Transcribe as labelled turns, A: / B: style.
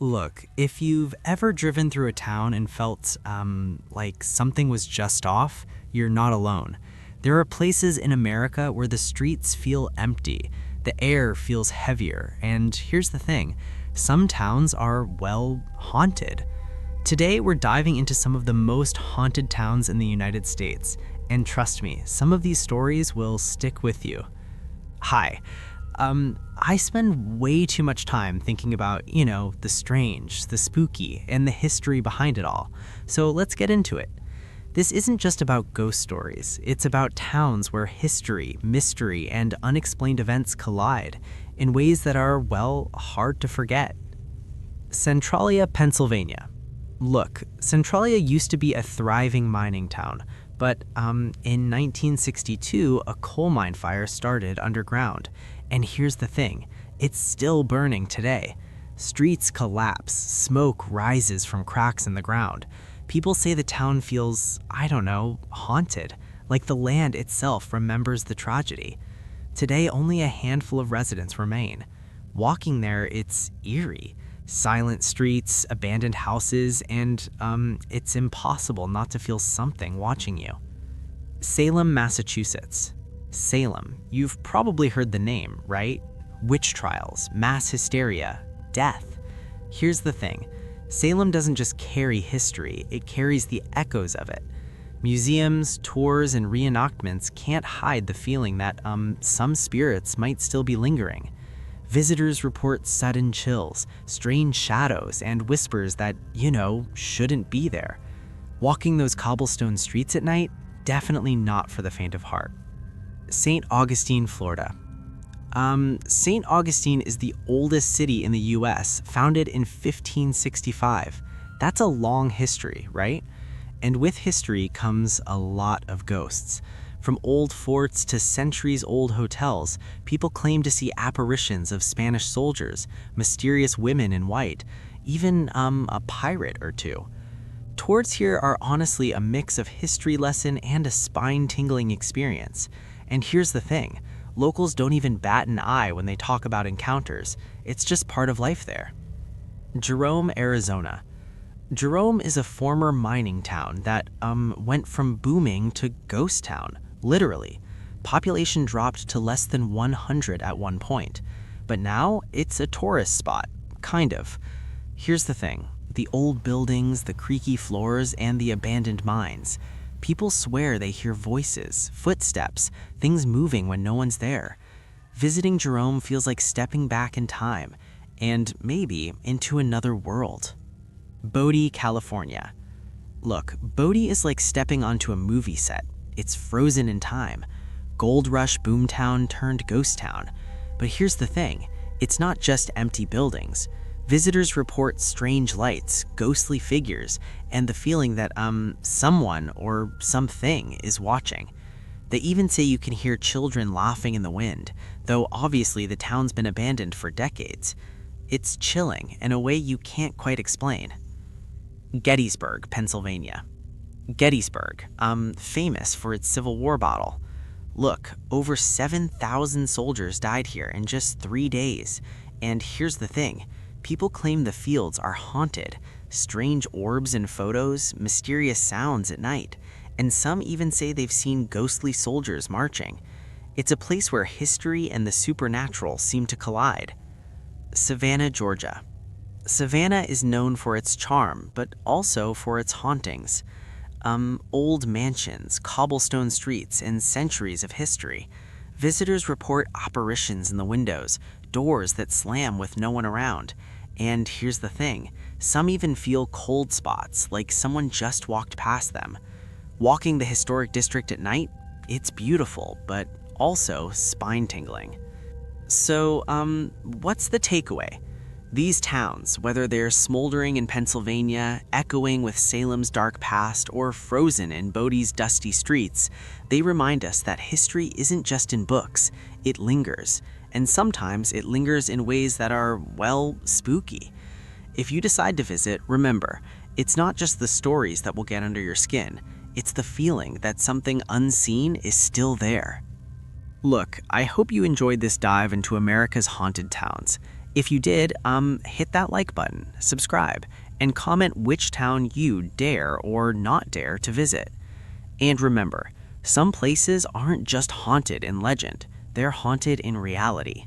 A: Look, if you've ever driven through a town and felt like something was just off, you're not alone. There are places in America where the streets feel empty, the air feels heavier, and here's the thing, some towns are, well, haunted. Today, we're diving into some of the most haunted towns in the United States, and trust me, some of these stories will stick with you. Hi. I spend way too much time thinking about, the strange, the spooky, and the history behind it all. So let's get into it. This isn't just about ghost stories. It's about towns where history, mystery, and unexplained events collide in ways that are, well, hard to forget. Centralia, Pennsylvania. Look, Centralia used to be a thriving mining town, but in 1962, a coal mine fire started underground. And here's the thing, it's still burning today. Streets collapse, smoke rises from cracks in the ground. People say the town feels, haunted, like the land itself remembers the tragedy. Today, only a handful of residents remain. Walking there, it's eerie. Silent streets, abandoned houses, and it's impossible not to feel something watching you. Salem, Massachusetts. Salem, you've probably heard the name, right? Witch trials, mass hysteria, death. Here's the thing, Salem doesn't just carry history, it carries the echoes of it. Museums, tours, and reenactments can't hide the feeling that some spirits might still be lingering. Visitors report sudden chills, strange shadows, and whispers that, shouldn't be there. Walking those cobblestone streets at night, definitely not for the faint of heart. St. Augustine, Florida. St. Augustine is the oldest city in the US, founded in 1565. That's a long history, right? And with history comes a lot of ghosts. From old forts to centuries-old hotels, people claim to see apparitions of Spanish soldiers, mysterious women in white, even a pirate or two. Tours here are honestly a mix of history lesson and a spine-tingling experience. And here's the thing, locals don't even bat an eye when they talk about encounters. It's just part of life there. Jerome, Arizona. Jerome is a former mining town that went from booming to ghost town, literally. Population dropped to less than 100 at one point. But now it's a tourist spot, kind of. Here's the thing, the old buildings, the creaky floors, and the abandoned mines. People swear they hear voices, footsteps, things moving when no one's there. Visiting Jerome feels like stepping back in time, and maybe into another world. Bodie, California. Look, Bodie is like stepping onto a movie set. It's frozen in time. Gold Rush boomtown turned ghost town. But here's the thing, it's not just empty buildings. Visitors report strange lights, ghostly figures, and the feeling that someone or something is watching. They even say you can hear children laughing in the wind, though obviously the town's been abandoned for decades. It's chilling in a way you can't quite explain. Gettysburg, Pennsylvania. Gettysburg, famous for its Civil War battle. Look, over 7,000 soldiers died here in just 3 days. And here's the thing, people claim the fields are haunted, strange orbs in photos, mysterious sounds at night, and some even say they've seen ghostly soldiers marching. It's a place where history and the supernatural seem to collide. Savannah, Georgia. Savannah is known for its charm, but also for its hauntings. Old mansions, cobblestone streets, and centuries of history. Visitors report apparitions in the windows, doors that slam with no one around. And here's the thing, some even feel cold spots, like someone just walked past them. Walking the historic district at night, it's beautiful, but also spine-tingling. So, what's the takeaway? These towns, whether they're smoldering in Pennsylvania, echoing with Salem's dark past, or frozen in Bodie's dusty streets, they remind us that history isn't just in books, it lingers. And sometimes it lingers in ways that are, well, spooky. If you decide to visit, remember, it's not just the stories that will get under your skin, it's the feeling that something unseen is still there. Look, I hope you enjoyed this dive into America's haunted towns. If you did, hit that like button, subscribe, and comment which town you dare or not dare to visit. And remember, some places aren't just haunted in legend, they're haunted in reality.